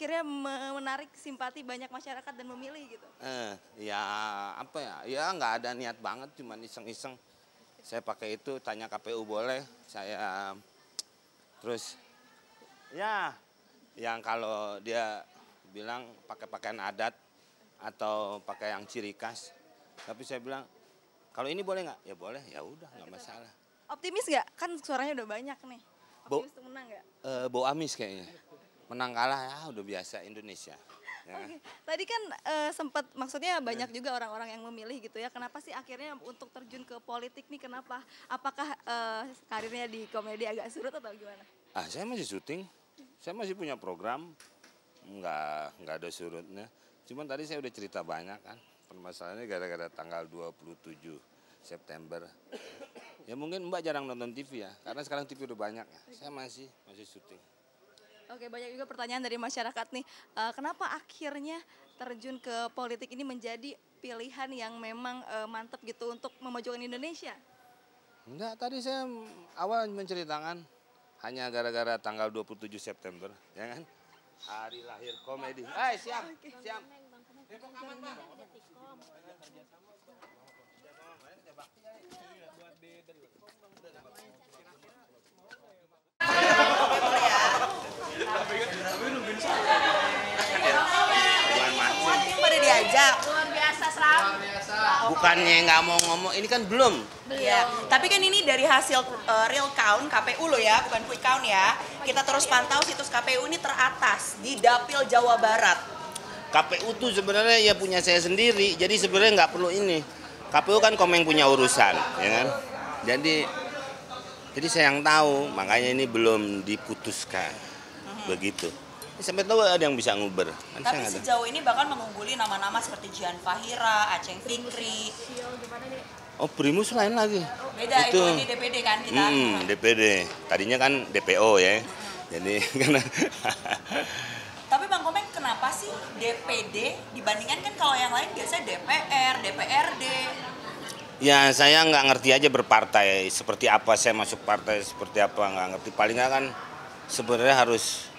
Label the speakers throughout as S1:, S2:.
S1: akhirnya menarik simpati banyak masyarakat dan memilih gitu?
S2: Ya apa ya, ya nggak ada niat banget, cuman iseng-iseng. Saya pakai itu, tanya KPU boleh, saya terus ya yang kalau dia bilang pakai pakaian adat atau pakai yang ciri khas, tapi saya bilang kalau ini boleh nggak? Ya boleh, ya udah nggak masalah.
S1: Optimis nggak? Kan suaranya udah banyak nih. Optimis untuk menang nggak?
S2: Bau amis kayaknya. Menang kalah ya udah biasa Indonesia. Ya.
S1: Oke. Tadi kan sempat maksudnya banyak juga orang-orang yang memilih gitu ya. Kenapa sih akhirnya untuk terjun ke politik nih? Kenapa? Apakah karirnya di komedi agak surut atau gimana?
S2: Saya masih syuting, saya masih punya program, nggak ada surutnya. Cuman tadi saya udah cerita banyak kan, permasalahannya gara-gara tanggal 27 September. Ya mungkin Mbak jarang nonton TV ya, karena sekarang TV udah banyak ya. Saya masih syuting.
S1: Oke, banyak juga pertanyaan dari masyarakat nih. Kenapa akhirnya terjun ke politik ini menjadi pilihan yang memang mantap gitu untuk memajukan Indonesia?
S2: Enggak, tadi saya awal menceritakan hanya gara-gara tanggal 27 September, ya kan? Hari lahir komedi. Siap, siap.
S3: Semua tim pada diajak.
S4: Luar biasa selalu.
S2: Bukannya nggak mau ngomong, ini kan belum.
S3: Iya. Tapi kan ini dari hasil real count KPU loh ya, bukan quick count ya. Kita terus pantau situs KPU ini teratas di Dapil Jawa Barat.
S2: KPU tuh sebenarnya ya punya saya sendiri, jadi sebenarnya nggak perlu ini. KPU kan Komeng punya urusan, ya kan. Jadi saya yang tahu, makanya ini belum diputuskan, begitu. Sampai tahu ada yang bisa nguber.
S3: Tapi sejauh ini bahkan mengungguli nama-nama seperti Jihan Fahira, Aceng Fikri.
S2: Oh, Primus lain lagi.
S3: Beda itu di DPD kan kita.
S2: DPD. Tadinya kan DPO ya. Jadi karena
S3: Tapi Bang Komeng kenapa sih DPD dibandingkan kan kalau yang lain biasanya DPR, DPRD?
S2: ya saya nggak ngerti aja berpartai seperti apa, saya masuk partai seperti apa nggak ngerti. Paling nggak kan sebenarnya harus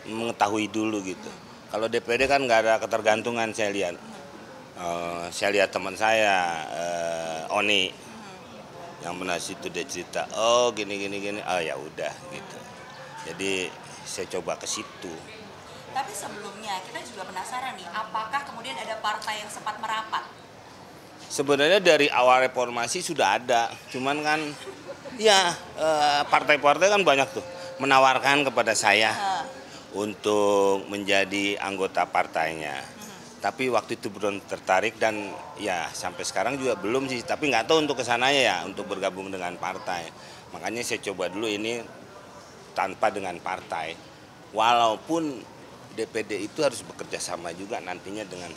S2: mengetahui dulu gitu. Kalau DPD kan nggak ada ketergantungan saya lihat. Saya lihat teman saya Oni yang pernah situ dia cerita, oh gini, oh ya udah gitu. Jadi saya coba ke situ.
S3: Tapi sebelumnya kita juga penasaran nih, apakah kemudian ada partai yang sempat merapat?
S2: Sebenarnya dari awal reformasi sudah ada, cuman kan ya partai-partai kan banyak tuh menawarkan kepada saya untuk menjadi anggota partainya. Tapi waktu itu belum tertarik dan ya sampai sekarang juga belum sih. Tapi nggak tahu untuk kesananya ya, untuk bergabung dengan partai. Makanya saya coba dulu ini tanpa dengan partai. Walaupun DPD itu harus bekerja sama juga nantinya dengan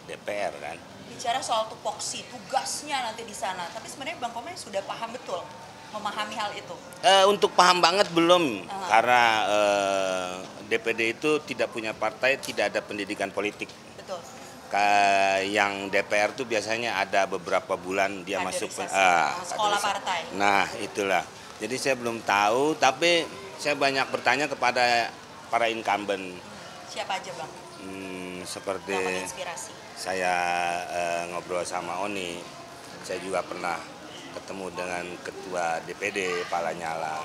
S2: DPR kan.
S3: Bicara soal tupoksi, tugasnya nanti di sana. Tapi sebenarnya Bang Komeng sudah paham betul, memahami hal itu?
S2: Untuk paham banget belum, karena DPD itu tidak punya partai, tidak ada pendidikan politik.
S3: Betul.
S2: Yang DPR tuh biasanya ada beberapa bulan dia masuk
S3: sekolah partai.
S2: Nah itulah, jadi saya belum tahu, tapi saya banyak bertanya kepada para incumbent.
S3: Siapa aja Bang?
S2: Seperti
S3: yang menginspirasi?
S2: Saya ngobrol sama Oni, saya juga pernah ketemu dengan ketua DPD Pak Lanyala.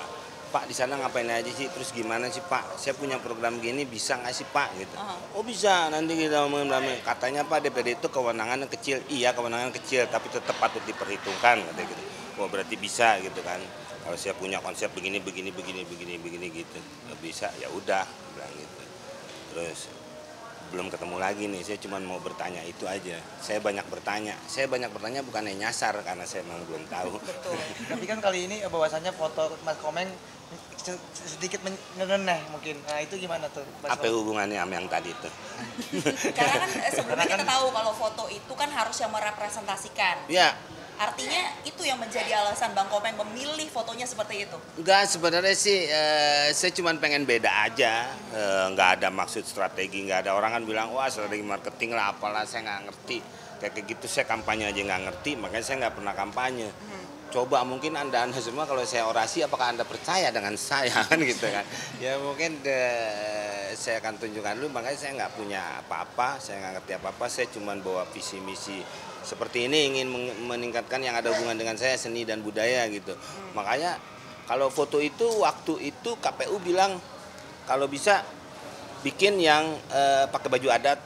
S2: Pak di sana ngapain aja sih, terus gimana sih Pak, saya punya program gini bisa nggak sih Pak gitu. Oh bisa, nanti kita ngomongin ramai. Katanya Pak DPD itu kewenangannya kecil. Iya kewenangan kecil tapi tetap patut diperhitungkan katanya gitu. Oh berarti bisa gitu kan, kalau saya punya konsep begini gitu bisa, ya udah bilang gitu. Terus belum ketemu lagi nih, saya cuma mau bertanya itu aja. Saya banyak bertanya bukannya nyasar karena saya memang belum tahu.
S3: Betul.
S5: Tapi kan kali ini bahwasannya foto Mas Komeng sedikit menyeneh mungkin. Nah itu gimana tuh?
S2: Apa hubungannya sama yang tadi itu?
S3: Karena kan sebelumnya kita tahu kalau foto itu kan harus yang merepresentasikan.
S2: Ya.
S3: Artinya itu yang menjadi alasan Bang Komeng memilih fotonya seperti itu?
S2: Enggak, sebenarnya sih saya cuma pengen beda aja. Nggak ada maksud strategi, nggak ada. Orang kan bilang, wah strategi marketing lah apalah, saya nggak ngerti. Kayak gitu saya kampanye aja nggak ngerti, makanya saya nggak pernah kampanye. Coba mungkin anda semua kalau saya orasi, apakah anda percaya dengan saya kan gitu kan? Ya mungkin saya akan tunjukkan dulu, makanya saya nggak punya apa-apa, saya nggak ngerti apa-apa, saya cuma bawa visi misi seperti ini, ingin meningkatkan yang ada hubungan dengan saya, seni dan budaya gitu. Makanya kalau foto itu waktu itu KPU bilang kalau bisa bikin yang pakai baju adat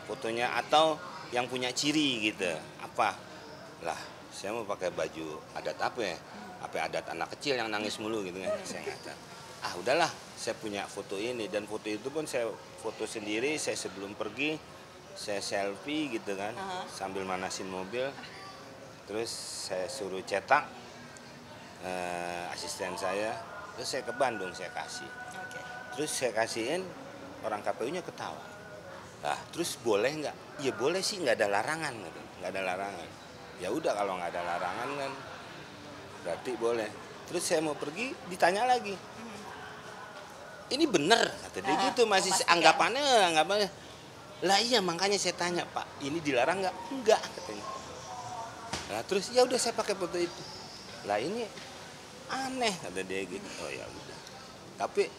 S2: fotonya atau yang punya ciri gitu. Apa? Lah, saya mau pakai baju adat apa ya? Apa adat anak kecil yang nangis mulu gitu kan? Saya nggak tahu. Ah udahlah, saya punya foto ini dan foto itu pun saya foto sendiri, saya sebelum pergi saya selfie gitu kan, sambil manasin mobil, terus saya suruh cetak asisten saya, terus saya ke Bandung saya kasih, terus saya kasihin orang KPU-nya ketawa, lah terus boleh nggak? Ya boleh sih, nggak ada larangan gitu, nggak ada larangan. Ya udah kalau nggak ada larangan kan, berarti boleh. Terus saya mau pergi, ditanya lagi. Ini bener, kata dia gitu, masih anggapannya. Lah iya makanya saya tanya, Pak, ini dilarang nggak? Enggak, katanya. Nah terus ya udah saya pakai foto itu. Lah ini aneh, kata dia gitu. Oh ya udah. Tapi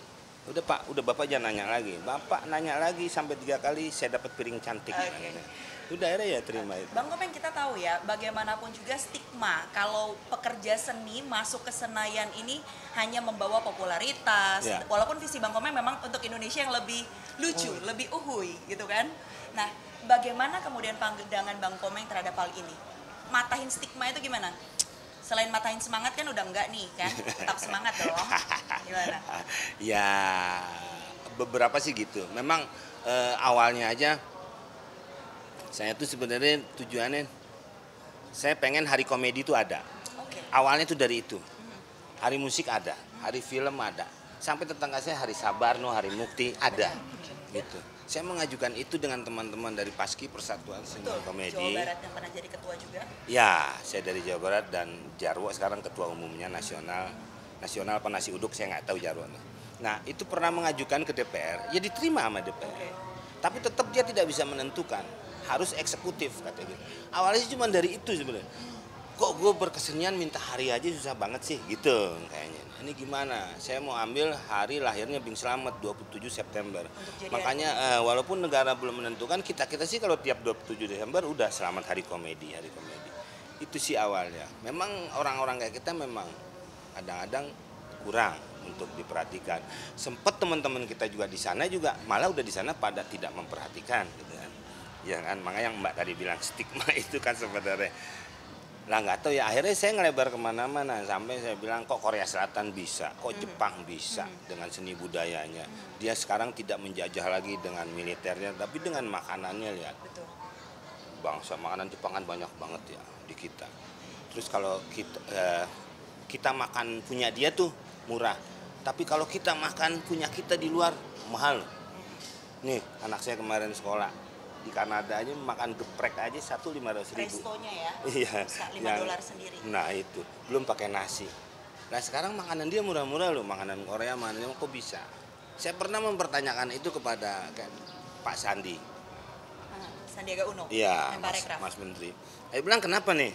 S2: udah Pak, udah Bapak jangan nanya lagi. Bapak nanya lagi sampai 3 kali saya dapat piring cantik. Udah akhirnya ya terima itu.
S3: Bang Komeng, kita tahu ya, bagaimanapun juga stigma kalau pekerja seni masuk ke Senayan ini hanya membawa popularitas.
S2: Ya.
S3: Walaupun visi Bang Komeng memang untuk Indonesia yang lebih lucu, lebih uhuy gitu kan. Nah, bagaimana kemudian pandangan Bang Komeng terhadap hal ini? Matahin stigma itu gimana? Selain matahin semangat kan udah enggak nih kan, tetap semangat dong. Gimana?
S2: Ya beberapa sih gitu. Memang awalnya aja saya tuh sebenarnya tujuannya saya pengen hari komedi itu ada. Awalnya tuh dari itu. Hari musik ada, hari film ada. Sampai tetangga saya hari Sabarno, hari Mukti ada. Gitu. Saya mengajukan itu dengan teman-teman dari Paski Persatuan Seni Komedi.
S3: Jawa Barat yang pernah jadi ketua juga.
S2: Ya, saya dari Jawa Barat dan Jarwo sekarang ketua umumnya nasional. Nasional apa nasi uduk saya nggak tahu Jarwo. Nah, itu pernah mengajukan ke DPR, ya diterima sama DPR. Tapi tetap dia tidak bisa menentukan. Harus eksekutif katanya gitu. Awalnya sih cuma dari itu sebenarnya. Kok gue berkesenian minta hari aja susah banget sih gitu kayaknya. Ini gimana? Saya mau ambil hari lahirnya Bing Slamet 27 September. Makanya walaupun negara belum menentukan, kita sih kalau tiap 27 Desember udah selamat hari komedi. Itu sih awalnya. Memang orang-orang kayak kita memang kadang-kadang kurang untuk diperhatikan. Sempat teman-teman kita juga di sana juga malah udah di sana pada tidak memperhatikan gitu kan. Ya kan, makanya yang Mbak tadi bilang stigma itu kan sebenarnya lah nggak tahu ya, akhirnya saya ngelebar kemana-mana sampai saya bilang kok Korea Selatan bisa, kok Jepang bisa dengan seni budayanya. Dia sekarang tidak menjajah lagi dengan militernya tapi dengan makanannya, lihat. Bangsa makanan Jepang kan banyak banget ya di kita. Terus kalau kita makan punya dia tuh murah, tapi kalau kita makan punya kita di luar mahal. Nih anak saya kemarin sekolah di Kanada aja makan geprek aja 1.500.000.
S3: Restonya ya,
S2: iya,
S3: bisa $5 sendiri.
S2: Nah itu, belum pakai nasi. Nah sekarang makanan dia murah-murah loh, makanan Korea, makanannya kok bisa. Saya pernah mempertanyakan itu kepada Pak Sandi.
S3: Sandiaga Uno.
S2: Iya, Mas Menteri. Saya bilang kenapa nih?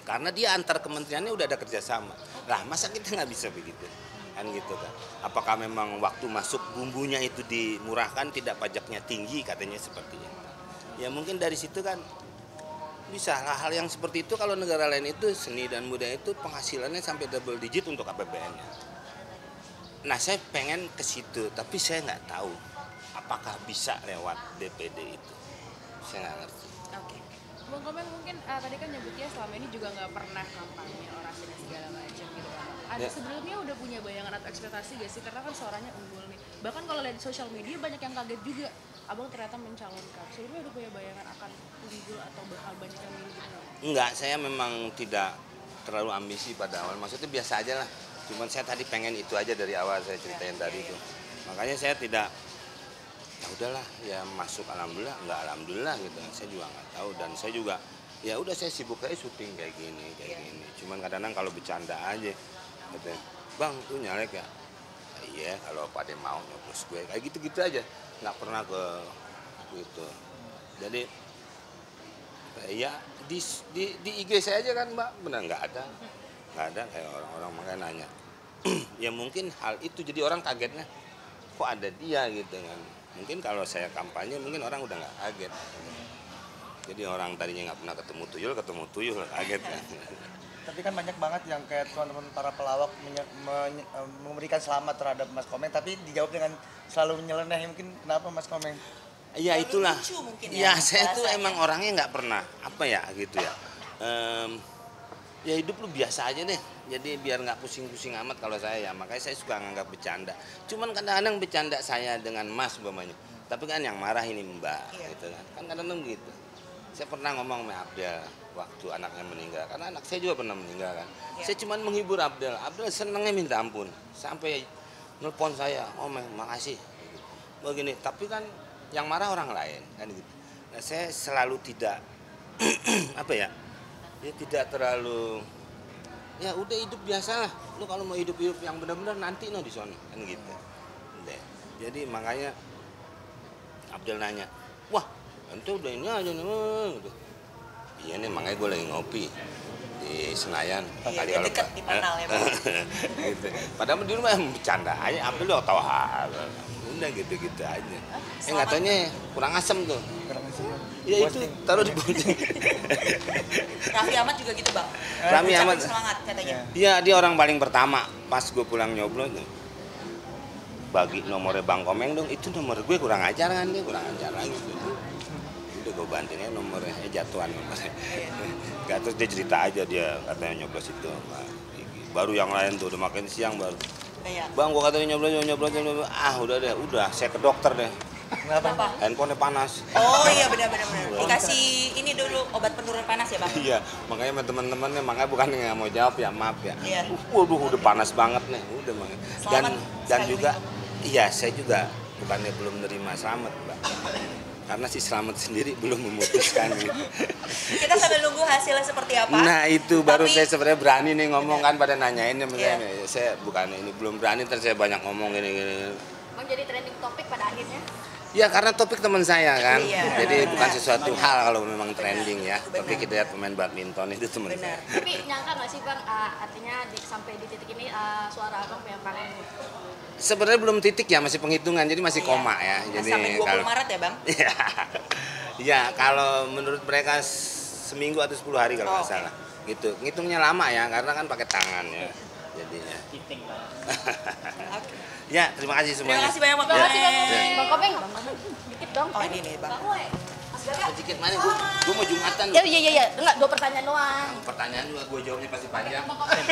S2: Karena dia antar kementeriannya udah ada kerjasama. Lah masa kita nggak bisa begitu? Kan gitu kan. Apakah memang waktu masuk bumbunya itu dimurahkan, tidak pajaknya tinggi katanya seperti itu. Ya mungkin dari situ kan bisa hal-hal yang seperti itu. Kalau negara lain itu seni dan budaya itu penghasilannya sampai double digit untuk APBN-nya. Nah saya pengen ke situ, tapi saya nggak tahu apakah bisa lewat DPD itu. Saya nggak ngerti.
S4: Bang Komeng mungkin tadi kan nyebutnya selama ini juga nggak pernah kampanye orasi dan segala macam gitu kan. Ada sebelumnya udah punya bayangan atau ekspektasi gak sih? Karena kan suaranya unggul nih. Bahkan kalau lihat di sosial media banyak yang kaget juga. Abang ternyata mencalonkan. Sebelumnya udah punya bayangan akan unggul atau bakal banyak yang milih gitu?
S2: Enggak, saya memang tidak terlalu ambisi pada awal. Maksudnya biasa aja lah. Cuman saya tadi pengen itu aja dari awal saya ceritain tadi itu. Makanya saya tidak, ya udahlah ya masuk alhamdulillah, enggak alhamdulillah gitu. Saya juga nggak tahu dan saya juga ya udah saya sibuk kayak syuting kayak gini. Cuman kadang-kadang kalau bercanda aja gitu. Bang tuh nyalek ya. Iya kalau pada mau nyoblos gue kayak gitu-gitu aja. Nggak pernah ke gitu. Jadi ya di IG saya aja kan Mbak, benar nggak ada kayak orang-orang makanya nanya. Ya mungkin hal itu jadi orang kagetnya kok ada dia gitu kan. Mungkin kalau saya kampanye mungkin orang udah nggak kaget. Jadi orang tadinya nggak pernah ketemu tuyul kaget kan.
S5: Tapi kan banyak banget yang kayak teman-teman para pelawak memberikan selamat terhadap Mas Komeng, tapi dijawab dengan selalu nyeleneh. Mungkin kenapa Mas Komeng?
S2: Iya itulah.
S3: Lucu mungkin
S2: Ya
S3: ya,
S2: saya tuh
S3: bahasanya.
S2: emang orangnya nggak pernah apa ya gitu ya. Ya hidup lu biasa aja deh. Jadi biar nggak pusing-pusing amat kalau saya ya. Makanya saya suka nganggap bercanda. Cuman kadang-kadang bercanda saya dengan Mas umpamanya. Tapi kan yang marah ini Mbak gitu kan. Kan kadang-kadang gitu. Saya pernah ngomong sama Abdel waktu anaknya meninggal. Karena anak saya juga pernah meninggal kan. Saya cuman menghibur Abdel. Abdel senengnya minta ampun. Sampai nelpon saya, "Oh makasih." Begini, tapi kan yang marah orang lain kan gitu. Nah, saya selalu tidak apa ya? Ya tidak terlalu ya udah hidup biasa lah. Lu kalau mau hidup yang benar-benar nanti no di sana kan gitu. Udah. Jadi makanya Abdel nanya, "Wah, ente udah ini aja nih." Gitu. Iya nih makanya gue lagi ngopi di Senayan.
S3: Iya, biar deket di Panal ya, Bang.
S2: Gitu. Padahal di rumah bercanda aja, Abdel udah tahu hal. Udah gitu-gitu aja. Nggak taunya kurang asem tuh.
S5: Kurang sih.
S2: Ya itu taruh di bojeng.
S3: Raffi Ahmad juga gitu bang.
S2: Raffi
S3: Ucapin
S2: Ahmad.
S3: semangat katanya.
S2: Iya dia orang paling pertama pas gue pulang nyoblos tuh. Bagi nomornya Bang Komeng dong, itu nomor gue kurang ajar kan dia kurang ajar lagi gitu. Udah gue bantuin nomornya, jatuhan nomornya. Gak terus dia cerita aja dia katanya nyoblos itu. Baru yang lain tuh udah makin siang baru.
S3: Iya.
S2: Bang gue katanya nyoblos. Ah udah deh, udah saya ke dokter deh.
S5: Kenapa?
S2: Handphonenya panas.
S3: Oh iya benar. Dikasih ini dulu obat penurun panas ya bang.
S2: Iya, makanya sama teman-temannya, makanya bukan nggak mau jawab ya, maaf ya.
S3: Iya.
S2: Waduh, udah panas banget nih, udah banget.
S3: Selamat
S2: Dan
S3: sekali
S2: juga,
S3: lagi.
S2: iya saya juga bukannya belum menerima selamat, Mbak. Karena si selamat sendiri belum memutuskan gitu.
S3: Kita sambil nunggu hasilnya seperti apa.
S2: Nah itu baru
S3: Tapi-
S2: saya sebenarnya berani nih ngomong kan pada nanyain nih,
S3: Iya.
S2: saya bukan ini belum berani, terus saya banyak ngomong gini.
S6: Bang jadi trending topik pada akhirnya.
S2: Ya karena topik teman saya kan,
S3: Iya,
S2: jadi
S3: benar.
S2: bukan sesuatu hal kalau memang trending ya. Tapi kita lihat pemain badminton itu teman
S3: Benar.
S2: saya.
S6: Tapi nyangka nggak sih bang, artinya sampai di titik ini suara abang yang paling
S2: Sebenarnya belum titik ya, masih penghitungan, jadi masih koma ya.
S3: Nah,
S2: Jadi
S3: sampai 20
S2: kalau
S3: Maret ya bang.
S2: Iya. Ya, kalau menurut mereka seminggu atau 10 hari kalau nggak
S3: Oke.
S2: salah. Gitu. Ngitungnya lama ya, karena kan pakai tangan ya. Jadinya.
S3: Oke.
S2: Ya, terima kasih semuanya.
S3: Terima kasih banyak bang.
S6: Terima kasih bang
S3: Komeng.
S6: Komeng. Bang Komeng, dikit dong.
S3: Oh ini nih bang.
S6: Bang Woi, Mas Gaga.
S2: Sedikit mana, gue mau Jumatan.
S6: Ya iya, enggak 2 pertanyaan doang.
S2: Pertanyaan juga gue jawabnya pasti panjang.
S6: Bang Komeng,